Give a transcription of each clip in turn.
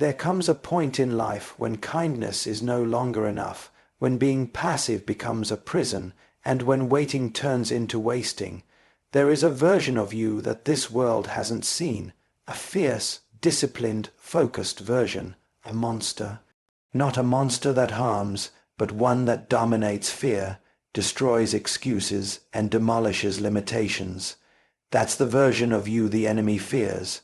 There comes a point in life when kindness is no longer enough, when being passive becomes a prison, and when waiting turns into wasting. There is a version of you that this world hasn't seen, a fierce, disciplined, focused version, a monster. Not a monster that harms, but one that dominates fear, destroys excuses, and demolishes limitations. That's the version of you the enemy fears.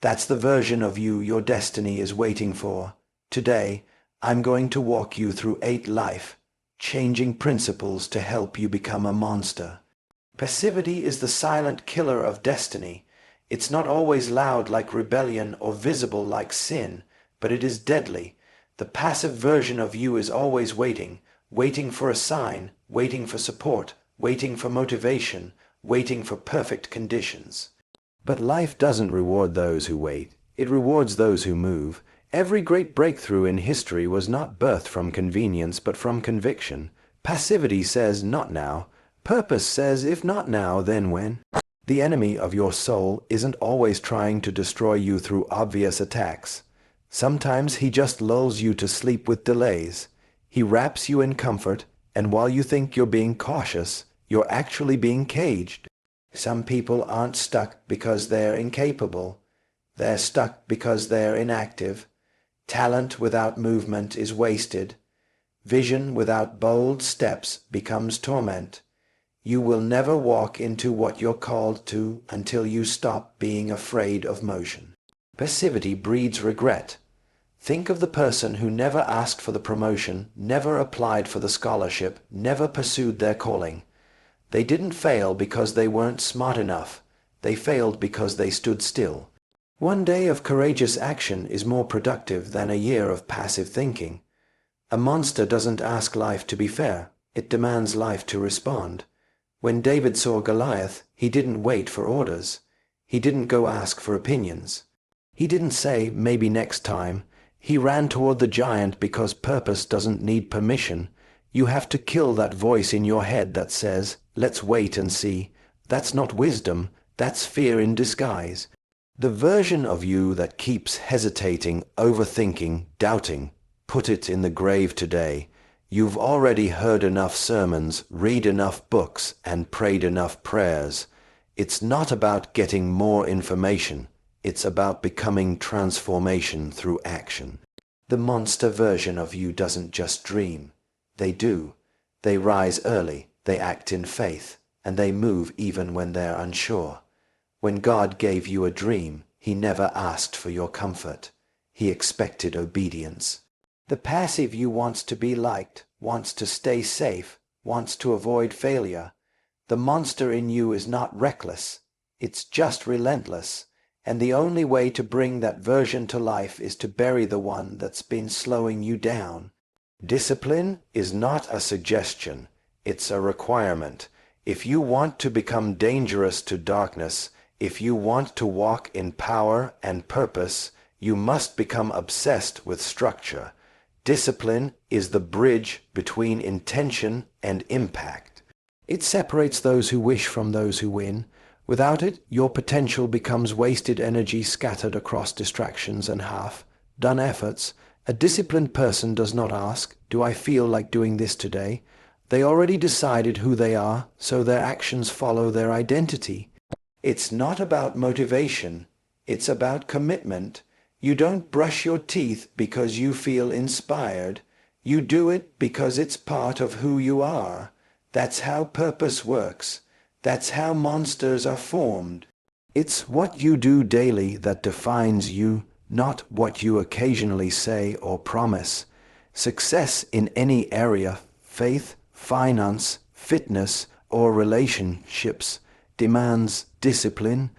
That's the version of you your destiny is waiting for. Today, I'm going to walk you through 8 life-changing principles to help you become a monster. Passivity is the silent killer of destiny. It's not always loud like rebellion or visible like sin, but it is deadly. The passive version of you is always waiting, waiting for a sign, waiting for support, waiting for motivation, waiting for perfect conditions. But life doesn't reward those who wait. It rewards those who move. Every great breakthrough in history was not birthed from convenience, but from conviction. Passivity says, not now. Purpose says, if not now, then when? The enemy of your soul isn't always trying to destroy you through obvious attacks. Sometimes he just lulls you to sleep with delays. He wraps you in comfort, and while you think you're being cautious, you're actually being caged. Some people aren't stuck because they're incapable. They're stuck because they're inactive. Talent without movement is wasted. Vision without bold steps becomes torment. You will never walk into what you're called to until you stop being afraid of motion. Passivity breeds regret. Think of the person who never asked for the promotion, never applied for the scholarship, never pursued their calling. They didn't fail because they weren't smart enough. They failed because they stood still. One day of courageous action is more productive than a year of passive thinking. A monster doesn't ask life to be fair. It demands life to respond. When David saw Goliath, he didn't wait for orders. He didn't go ask for opinions. He didn't say, maybe next time. He ran toward the giant because purpose doesn't need permission. You have to kill that voice in your head that says, let's wait and see. That's not wisdom. That's fear in disguise. The version of you that keeps hesitating, overthinking, doubting, put it in the grave today. You've already heard enough sermons, read enough books, and prayed enough prayers. It's not about getting more information. It's about becoming transformation through action. The monster version of you doesn't just dream. They do. They rise early, they act in faith, and they move even when they're unsure. When God gave you a dream, He never asked for your comfort. He expected obedience. The passive you wants to be liked, wants to stay safe, wants to avoid failure. The monster in you is not reckless. It's just relentless. And the only way to bring that version to life is to bury the one that's been slowing you down. Discipline is not a suggestion. It's a requirement. If you want to become dangerous to darkness, if you want to walk in power and purpose, you must become obsessed with structure. Discipline is the bridge between intention and impact. It separates those who wish from those who win. Without it, your potential becomes wasted energy scattered across distractions and half-done efforts. A disciplined person does not ask, do I feel like doing this today? They already decided who they are, so their actions follow their identity. It's not about motivation. It's about commitment. You don't brush your teeth because you feel inspired. You do it because it's part of who you are. That's how purpose works. That's how monsters are formed. It's what you do daily that defines you, not what you occasionally say or promise. Success in any area, faith, finance, fitness, or relationships, demands discipline.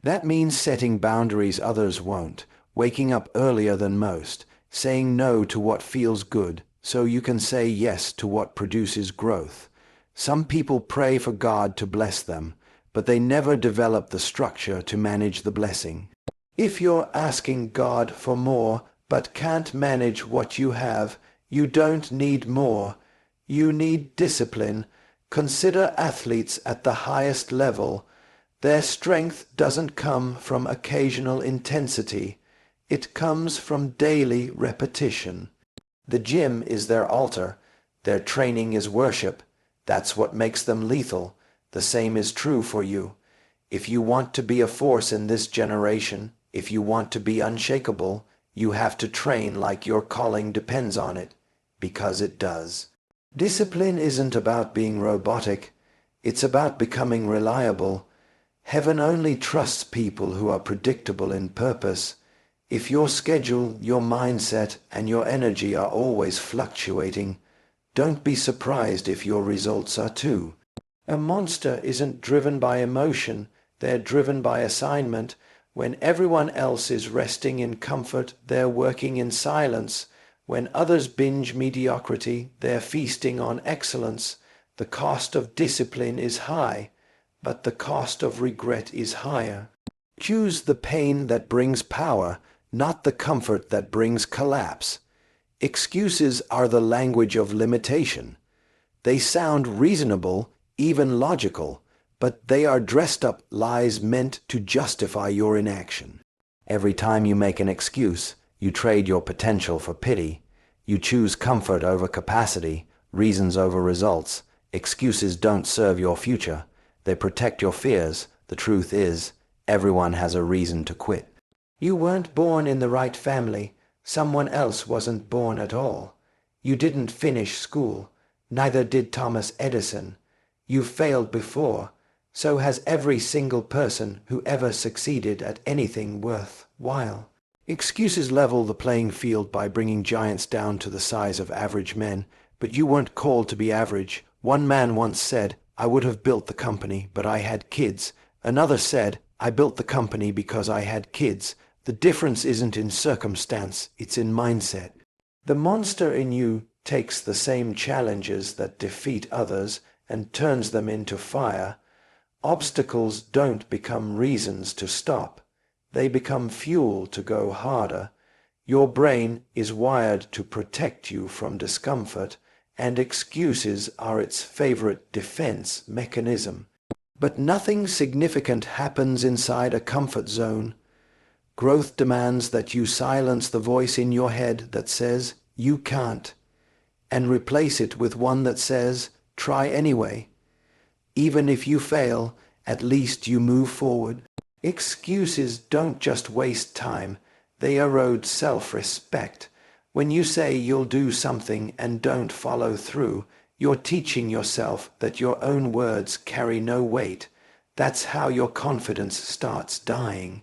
That means setting boundaries others won't, waking up earlier than most, saying no to what feels good so you can say yes to what produces growth. Some people pray for God to bless them, but they never develop the structure to manage the blessing. If you're asking God for more but can't manage what you have, you don't need more. You need discipline. Consider athletes at the highest level. Their strength doesn't come from occasional intensity. It comes from daily repetition. The gym is their altar. Their training is worship. That's what makes them lethal. The same is true for you. If you want to be a force in this generation, if you want to be unshakable, you have to train like your calling depends on it, because it does. Discipline isn't about being robotic. It's about becoming reliable. Heaven only trusts people who are predictable in purpose. If your schedule, your mindset, and your energy are always fluctuating, don't be surprised if your results are too. A monster isn't driven by emotion. They're driven by assignment. When everyone else is resting in comfort, they're working in silence. When others binge mediocrity, they're feasting on excellence. The cost of discipline is high, but the cost of regret is higher. Choose the pain that brings power, not the comfort that brings collapse. Excuses are the language of limitation. They sound reasonable, even logical, but they are dressed-up lies meant to justify your inaction. Every time you make an excuse, you trade your potential for pity. You choose comfort over capacity, reasons over results. Excuses don't serve your future. They protect your fears. The truth is, everyone has a reason to quit. You weren't born in the right family. Someone else wasn't born at all. You didn't finish school. Neither did Thomas Edison. You failed before. So has every single person who ever succeeded at anything worthwhile. Excuses level the playing field by bringing giants down to the size of average men, but you weren't called to be average. One man once said, "I would have built the company, but I had kids." Another said, "I built the company because I had kids." The difference isn't in circumstance, it's in mindset. The monster in you takes the same challenges that defeat others and turns them into fire. Obstacles don't become reasons to stop. They become fuel to go harder. Your brain is wired to protect you from discomfort, and excuses are its favorite defense mechanism. But nothing significant happens inside a comfort zone. Growth demands that you silence the voice in your head that says, "You can't," and replace it with one that says, "Try anyway." Even if you fail, at least you move forward. Excuses don't just waste time, they erode self-respect. When you say you'll do something and don't follow through, you're teaching yourself that your own words carry no weight. That's how your confidence starts dying.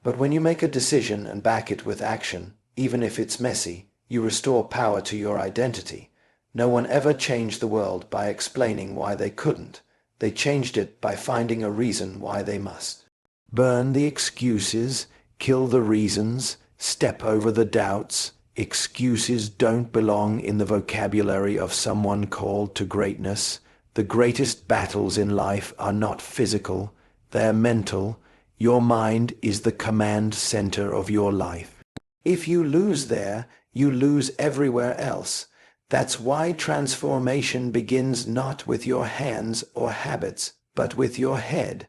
But when you make a decision and back it with action, even if it's messy, you restore power to your identity. No one ever changed the world by explaining why they couldn't. They changed it by finding a reason why they must. Burn the excuses, kill the reasons, step over the doubts. Excuses don't belong in the vocabulary of someone called to greatness. The greatest battles in life are not physical, they're mental. Your mind is the command center of your life. If you lose there, you lose everywhere else. That's why transformation begins not with your hands or habits, but with your head.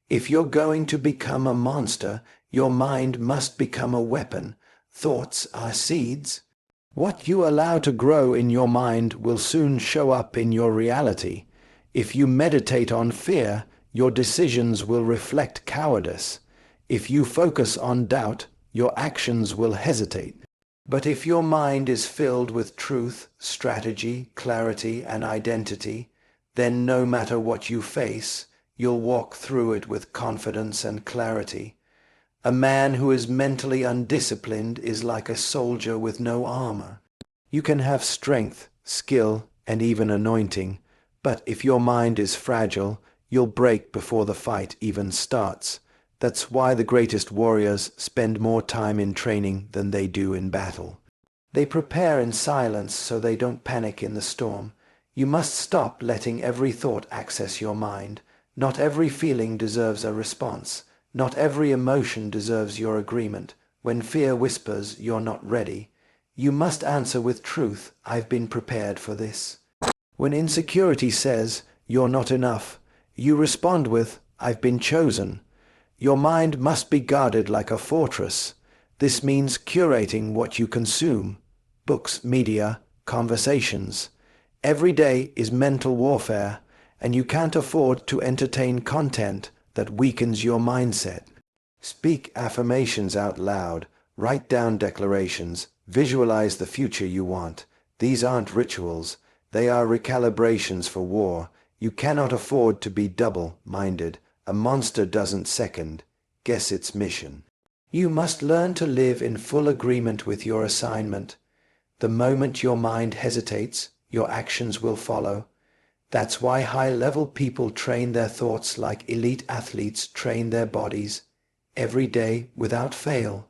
If you're going to become a monster, your mind must become a weapon. Thoughts are seeds. What you allow to grow in your mind will soon show up in your reality. If you meditate on fear, your decisions will reflect cowardice. If you focus on doubt, your actions will hesitate. But if your mind is filled with truth, strategy, clarity, and identity, then no matter what you face, you'll walk through it with confidence and clarity. A man who is mentally undisciplined is like a soldier with no armor. You can have strength, skill, and even anointing, but if your mind is fragile, you'll break before the fight even starts. That's why the greatest warriors spend more time in training than they do in battle. They prepare in silence so they don't panic in the storm. You must stop letting every thought access your mind. Not every feeling deserves a response. Not every emotion deserves your agreement. When fear whispers you're not ready, you must answer with truth, "I've been prepared for this." When insecurity says you're not enough, you respond with, "I've been chosen." Your mind must be guarded like a fortress. This means curating what you consume: books, media, conversations. Every day is mental warfare, and you can't afford to entertain content that weakens your mindset. Speak affirmations out loud, write down declarations, visualize the future you want. These aren't rituals, they are recalibrations for war. You cannot afford to be double-minded. A monster doesn't second guess its mission. You must learn to live in full agreement with your assignment. The moment your mind hesitates, your actions will follow. That's why high-level people train their thoughts like elite athletes train their bodies, every day without fail.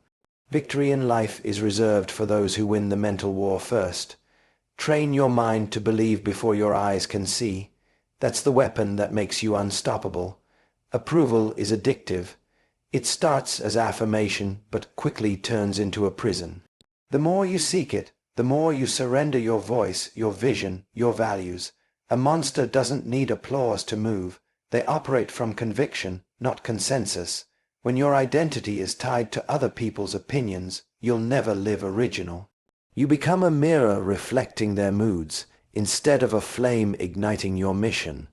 Victory in life is reserved for those who win the mental war first. Train your mind to believe before your eyes can see. That's the weapon that makes you unstoppable. Approval is addictive. It starts as affirmation, but quickly turns into a prison. The more you seek it, the more you surrender your voice, your vision, your values. A monster doesn't need applause to move. They operate from conviction, not consensus. When your identity is tied to other people's opinions, you'll never live original. You become a mirror reflecting their moods, instead of a flame igniting your mission.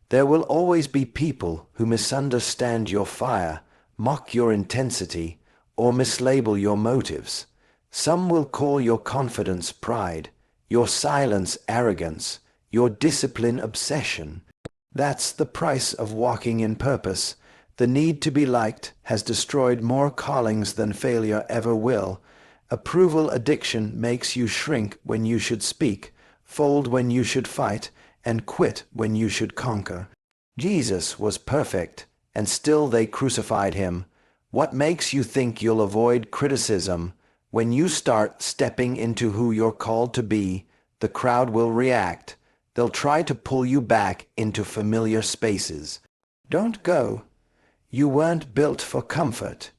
There will always be people who misunderstand your fire, mock your intensity, or mislabel your motives. Some will call your confidence pride, your silence arrogance, your discipline obsession. That's the price of walking in purpose. The need to be liked has destroyed more callings than failure ever will. Approval addiction makes you shrink when you should speak, fold when you should fight, and quit when you should conquer. Jesus was perfect, and still they crucified him. What makes you think you'll avoid criticism? When you start stepping into who you're called to be, the crowd will react. They'll try to pull you back into familiar spaces. Don't go. You weren't built for comfort.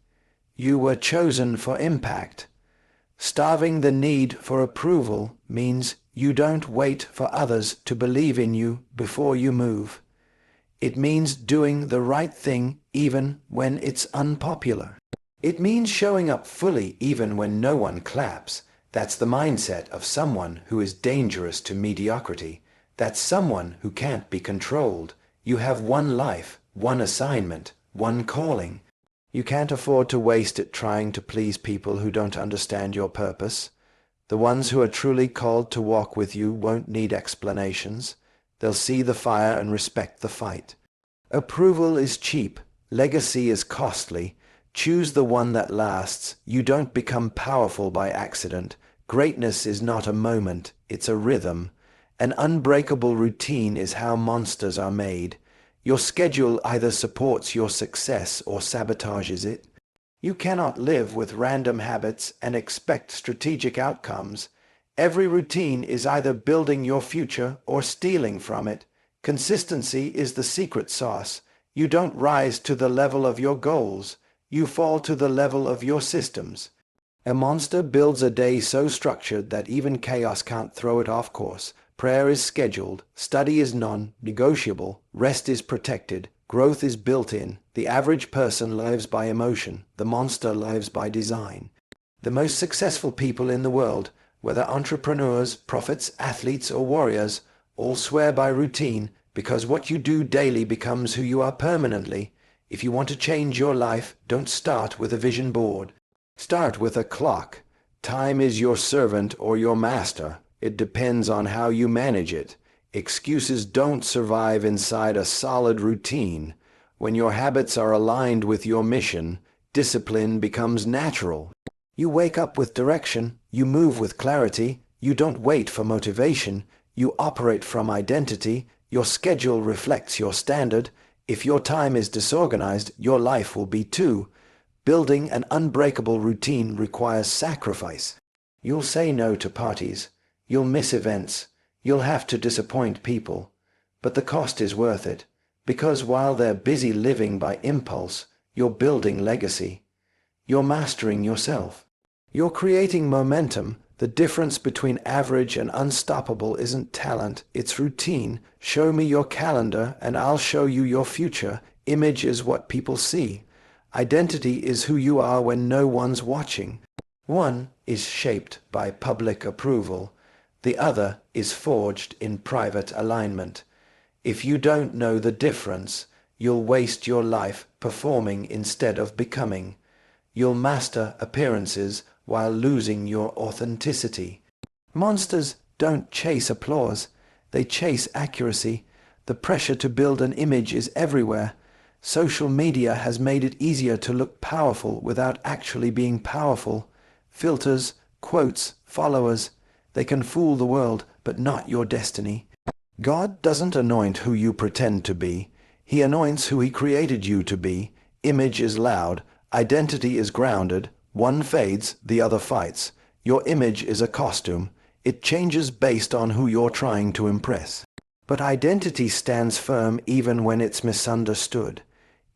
You were chosen for impact. Starving the need for approval means you don't wait for others to believe in you before you move. It means doing the right thing even when it's unpopular. It means showing up fully even when no one claps. That's the mindset of someone who is dangerous to mediocrity. That's someone who can't be controlled. You have one life, one assignment, one calling. You can't afford to waste it trying to please people who don't understand your purpose. The ones who are truly called to walk with you won't need explanations. They'll see the fire and respect the fight. Approval is cheap. Legacy is costly. Choose the one that lasts. You don't become powerful by accident. Greatness is not a moment, it's a rhythm. An unbreakable routine is how monsters are made. Your schedule either supports your success or sabotages it. You cannot live with random habits and expect strategic outcomes. Every routine is either building your future or stealing from it. Consistency is the secret sauce. You don't rise to the level of your goals. You fall to the level of your systems. A monster builds a day so structured that even chaos can't throw it off course. Prayer is scheduled, study is non-negotiable, rest is protected, growth is built in. The average person lives by emotion, the monster lives by design. The most successful people in the world, whether entrepreneurs, prophets, athletes, or warriors, all swear by routine, because what you do daily becomes who you are permanently. If you want to change your life, don't start with a vision board. Start with a clock. Time is your servant or your master. It depends on how you manage it. Excuses don't survive inside a solid routine. When your habits are aligned with your mission, discipline becomes natural. You wake up with direction. You move with clarity. You don't wait for motivation. You operate from identity. Your schedule reflects your standard. If your time is disorganized, your life will be too. Building an unbreakable routine requires sacrifice. You'll say no to parties. You'll miss events. You'll have to disappoint people. But the cost is worth it, because while they're busy living by impulse, you're building legacy. You're mastering yourself. You're creating momentum. The difference between average and unstoppable isn't talent, it's routine. Show me your calendar and I'll show you your future. Image is what people see. Identity is who you are when no one's watching. One is shaped by public approval. The other is forged in private alignment. If you don't know the difference, you'll waste your life performing instead of becoming. You'll master appearances while losing your authenticity. Monsters don't chase applause. They chase accuracy. The pressure to build an image is everywhere. Social media has made it easier to look powerful without actually being powerful. Filters, quotes, followers, they can fool the world, but not your destiny. God doesn't anoint who you pretend to be. He anoints who He created you to be. Image is loud. Identity is grounded. One fades, the other fights. Your image is a costume. It changes based on who you're trying to impress. But identity stands firm even when it's misunderstood.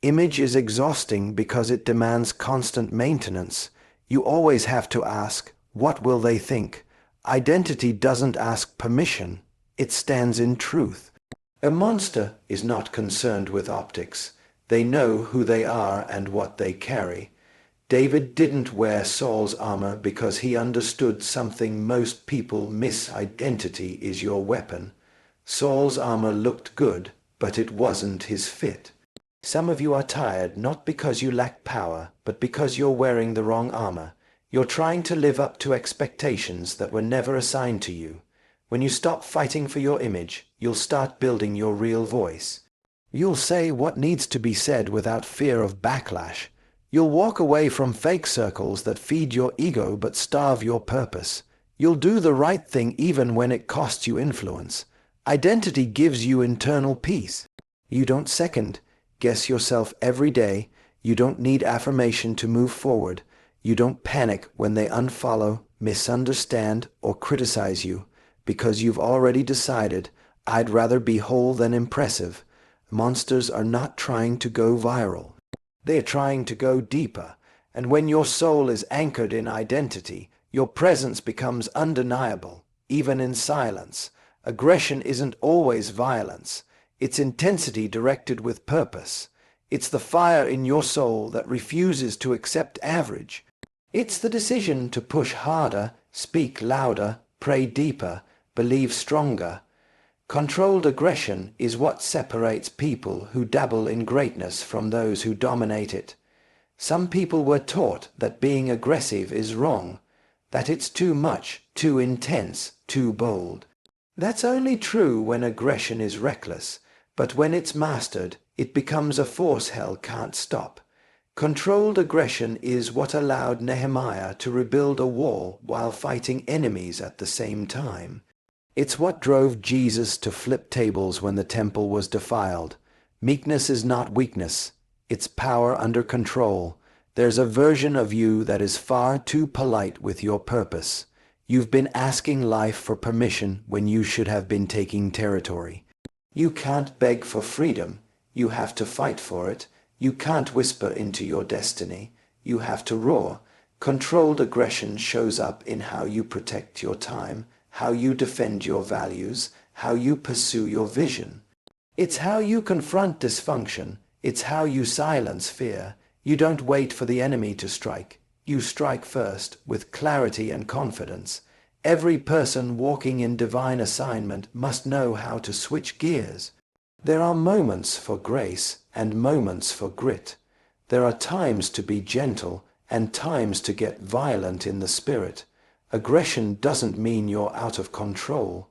Image is exhausting because it demands constant maintenance. You always have to ask, what will they think? Identity doesn't ask permission. It stands in truth. A monster is not concerned with optics. They know who they are and what they carry. David didn't wear Saul's armor because he understood something most people miss. Identity is your weapon. Saul's armor looked good, but it wasn't his fit. Some of you are tired not because you lack power, but because you're wearing the wrong armor. You're trying to live up to expectations that were never assigned to you. When you stop fighting for your image, you'll start building your real voice. You'll say what needs to be said without fear of backlash. You'll walk away from fake circles that feed your ego but starve your purpose. You'll do the right thing even when it costs you influence. Identity gives you internal peace. You don't second-guess yourself every day. You don't need affirmation to move forward. You don't panic when they unfollow, misunderstand, or criticize you, because you've already decided, I'd rather be whole than impressive. Monsters are not trying to go viral. They're trying to go deeper, and when your soul is anchored in identity, your presence becomes undeniable, even in silence. Aggression isn't always violence. It's intensity directed with purpose. It's the fire in your soul that refuses to accept average. It's the decision to push harder, speak louder, pray deeper, believe stronger. Controlled aggression is what separates people who dabble in greatness from those who dominate it. Some people were taught that being aggressive is wrong, that it's too much, too intense, too bold. That's only true when aggression is reckless, but when it's mastered, it becomes a force hell can't stop. Controlled aggression is what allowed Nehemiah to rebuild a wall while fighting enemies at the same time. It's what drove Jesus to flip tables when the temple was defiled. Meekness is not weakness. It's power under control. There's a version of you that is far too polite with your purpose. You've been asking life for permission when you should have been taking territory. You can't beg for freedom. You have to fight for it. You can't whisper into your destiny. You have to roar. Controlled aggression shows up in how you protect your time, how you defend your values, how you pursue your vision. It's how you confront dysfunction. It's how you silence fear. You don't wait for the enemy to strike. You strike first, with clarity and confidence. Every person walking in divine assignment must know how to switch gears. There are moments for grace and moments for grit. There are times to be gentle and times to get violent in the spirit. Aggression doesn't mean you're out of control.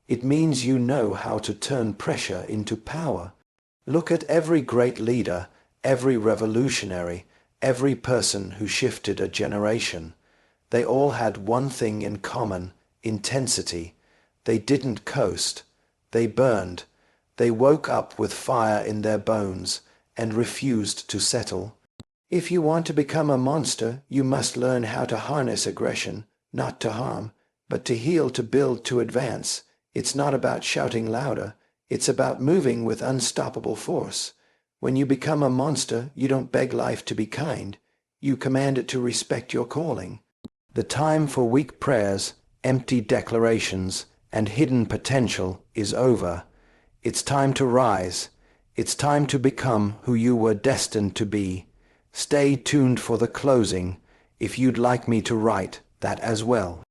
It means you know how to turn pressure into power. Look at every great leader, every revolutionary, every person who shifted a generation. They all had one thing in common: intensity. They didn't coast. They burned. They woke up with fire in their bones and refused to settle. If you want to become a monster, you must learn how to harness aggression, not to harm, but to heal, to build, to advance. It's not about shouting louder. It's about moving with unstoppable force. When you become a monster, you don't beg life to be kind. You command it to respect your calling. The time for weak prayers, empty declarations, and hidden potential is over. It's time to rise. It's time to become who you were destined to be. Stay tuned for the closing. if you'd like me to write that as well.